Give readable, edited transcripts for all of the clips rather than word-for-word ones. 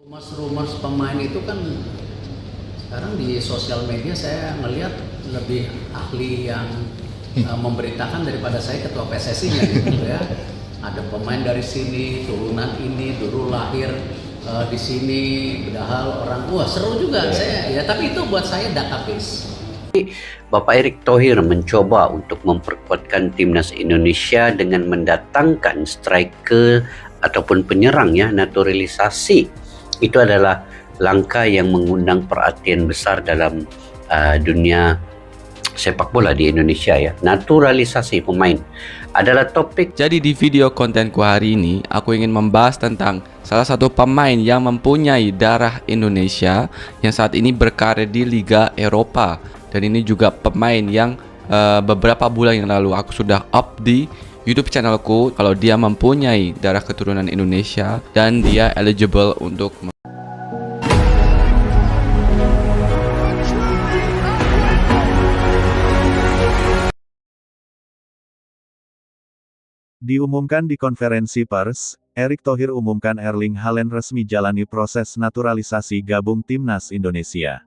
Rumors pemain itu kan sekarang di sosial media saya ngelihat lebih ahli yang memberitakan daripada saya ketua PSSI-nya gitu ya. Ada pemain dari sini, turunan ini, dulu lahir di sini, padahal orang, wah seru juga saya ya. Tapi itu buat saya database. Bapak Erick Thohir mencoba untuk memperkuatkan timnas Indonesia dengan mendatangkan striker ataupun penyerang ya, naturalisasi. Itu adalah langkah yang mengundang perhatian besar dalam dunia sepak bola di Indonesia ya. Naturalisasi pemain adalah topik. Jadi di video kontenku hari ini aku ingin membahas tentang salah satu pemain yang mempunyai darah Indonesia yang saat ini berkarir di Liga Eropa, dan ini juga pemain yang beberapa bulan yang lalu aku sudah up di YouTube channelku kalau dia mempunyai darah keturunan Indonesia dan dia eligible untuk Diumumkan di konferensi pers, Erick Thohir umumkan Erling Haaland resmi jalani proses naturalisasi gabung timnas Indonesia.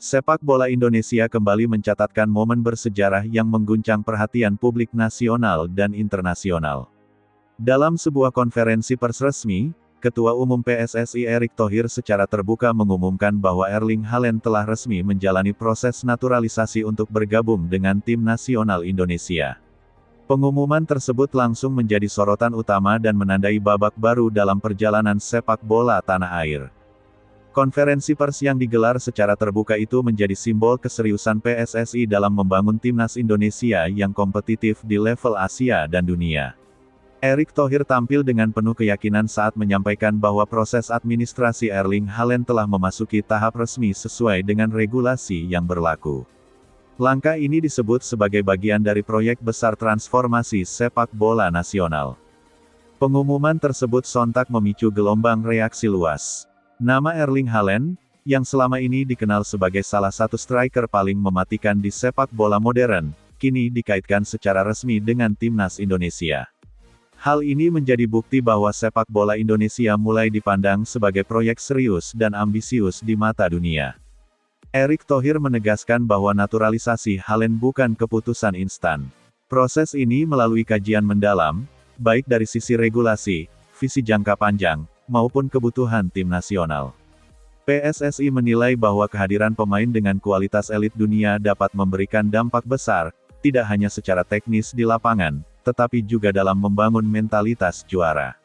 Sepak bola Indonesia kembali mencatatkan momen bersejarah yang mengguncang perhatian publik nasional dan internasional. Dalam sebuah konferensi pers resmi, Ketua Umum PSSI Erick Thohir secara terbuka mengumumkan bahwa Erling Haaland telah resmi menjalani proses naturalisasi untuk bergabung dengan tim nasional Indonesia. Pengumuman tersebut langsung menjadi sorotan utama dan menandai babak baru dalam perjalanan sepak bola tanah air. Konferensi pers yang digelar secara terbuka itu menjadi simbol keseriusan PSSI dalam membangun timnas Indonesia yang kompetitif di level Asia dan dunia. Erick Thohir tampil dengan penuh keyakinan saat menyampaikan bahwa proses administrasi Erling Haaland telah memasuki tahap resmi sesuai dengan regulasi yang berlaku. Langkah ini disebut sebagai bagian dari proyek besar transformasi sepak bola nasional. Pengumuman tersebut sontak memicu gelombang reaksi luas. Nama Erling Haaland, yang selama ini dikenal sebagai salah satu striker paling mematikan di sepak bola modern, kini dikaitkan secara resmi dengan timnas Indonesia. Hal ini menjadi bukti bahwa sepak bola Indonesia mulai dipandang sebagai proyek serius dan ambisius di mata dunia. Erick Thohir menegaskan bahwa naturalisasi Haaland bukan keputusan instan. Proses ini melalui kajian mendalam, baik dari sisi regulasi, visi jangka panjang, maupun kebutuhan tim nasional. PSSI menilai bahwa kehadiran pemain dengan kualitas elit dunia dapat memberikan dampak besar, tidak hanya secara teknis di lapangan, tetapi juga dalam membangun mentalitas juara.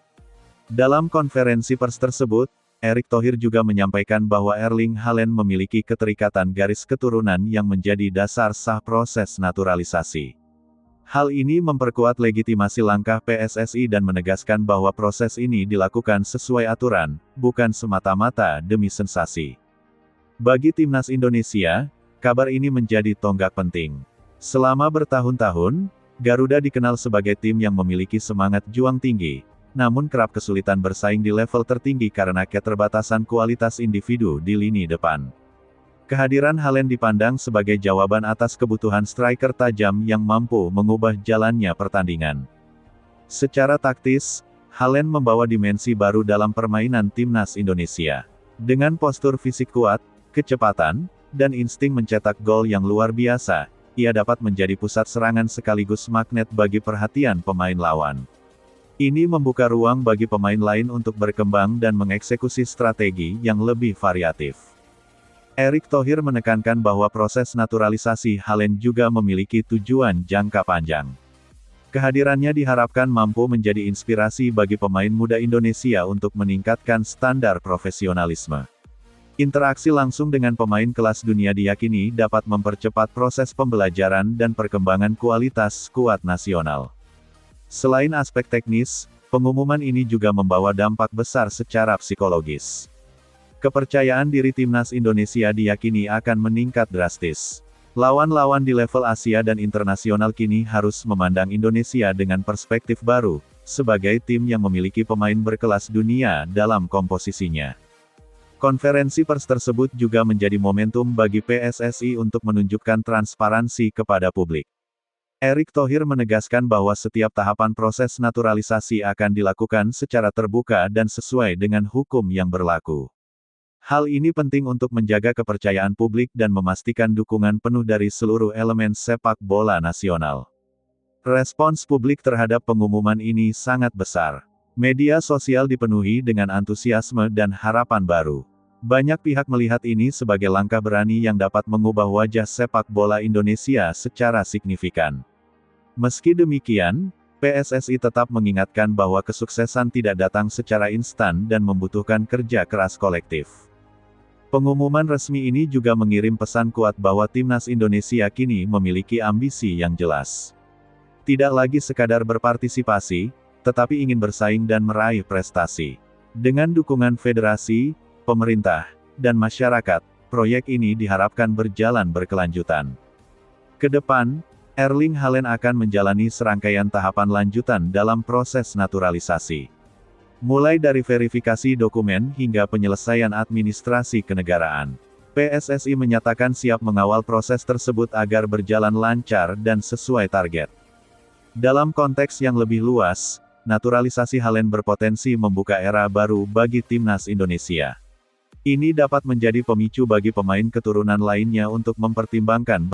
Dalam konferensi pers tersebut, Erick Thohir juga menyampaikan bahwa Erling Haaland memiliki keterikatan garis keturunan yang menjadi dasar sah proses naturalisasi. Hal ini memperkuat legitimasi langkah PSSI dan menegaskan bahwa proses ini dilakukan sesuai aturan, bukan semata-mata demi sensasi. Bagi timnas Indonesia, kabar ini menjadi tonggak penting. Selama bertahun-tahun, Garuda dikenal sebagai tim yang memiliki semangat juang tinggi, namun kerap kesulitan bersaing di level tertinggi karena keterbatasan kualitas individu di lini depan. Kehadiran Haaland dipandang sebagai jawaban atas kebutuhan striker tajam yang mampu mengubah jalannya pertandingan. Secara taktis, Haaland membawa dimensi baru dalam permainan timnas Indonesia. Dengan postur fisik kuat, kecepatan, dan insting mencetak gol yang luar biasa, ia dapat menjadi pusat serangan sekaligus magnet bagi perhatian pemain lawan. Ini membuka ruang bagi pemain lain untuk berkembang dan mengeksekusi strategi yang lebih variatif. Erick Thohir menekankan bahwa proses naturalisasi Haaland juga memiliki tujuan jangka panjang. Kehadirannya diharapkan mampu menjadi inspirasi bagi pemain muda Indonesia untuk meningkatkan standar profesionalisme. Interaksi langsung dengan pemain kelas dunia diyakini dapat mempercepat proses pembelajaran dan perkembangan kualitas skuad nasional. Selain aspek teknis, pengumuman ini juga membawa dampak besar secara psikologis. Kepercayaan diri timnas Indonesia diyakini akan meningkat drastis. Lawan-lawan di level Asia dan internasional kini harus memandang Indonesia dengan perspektif baru, sebagai tim yang memiliki pemain berkelas dunia dalam komposisinya. Konferensi pers tersebut juga menjadi momentum bagi PSSI untuk menunjukkan transparansi kepada publik. Erick Thohir menegaskan bahwa setiap tahapan proses naturalisasi akan dilakukan secara terbuka dan sesuai dengan hukum yang berlaku. Hal ini penting untuk menjaga kepercayaan publik dan memastikan dukungan penuh dari seluruh elemen sepak bola nasional. Respons publik terhadap pengumuman ini sangat besar. Media sosial dipenuhi dengan antusiasme dan harapan baru. Banyak pihak melihat ini sebagai langkah berani yang dapat mengubah wajah sepak bola Indonesia secara signifikan. Meski demikian, PSSI tetap mengingatkan bahwa kesuksesan tidak datang secara instan dan membutuhkan kerja keras kolektif. Pengumuman resmi ini juga mengirim pesan kuat bahwa timnas Indonesia kini memiliki ambisi yang jelas. Tidak lagi sekadar berpartisipasi, tetapi ingin bersaing dan meraih prestasi. Dengan dukungan federasi, pemerintah, dan masyarakat, proyek ini diharapkan berjalan berkelanjutan. Kedepan, Erling Haaland akan menjalani serangkaian tahapan lanjutan dalam proses naturalisasi. Mulai dari verifikasi dokumen hingga penyelesaian administrasi kenegaraan. PSSI menyatakan siap mengawal proses tersebut agar berjalan lancar dan sesuai target. Dalam konteks yang lebih luas, naturalisasi Haaland berpotensi membuka era baru bagi timnas Indonesia. Ini dapat menjadi pemicu bagi pemain keturunan lainnya untuk mempertimbangkan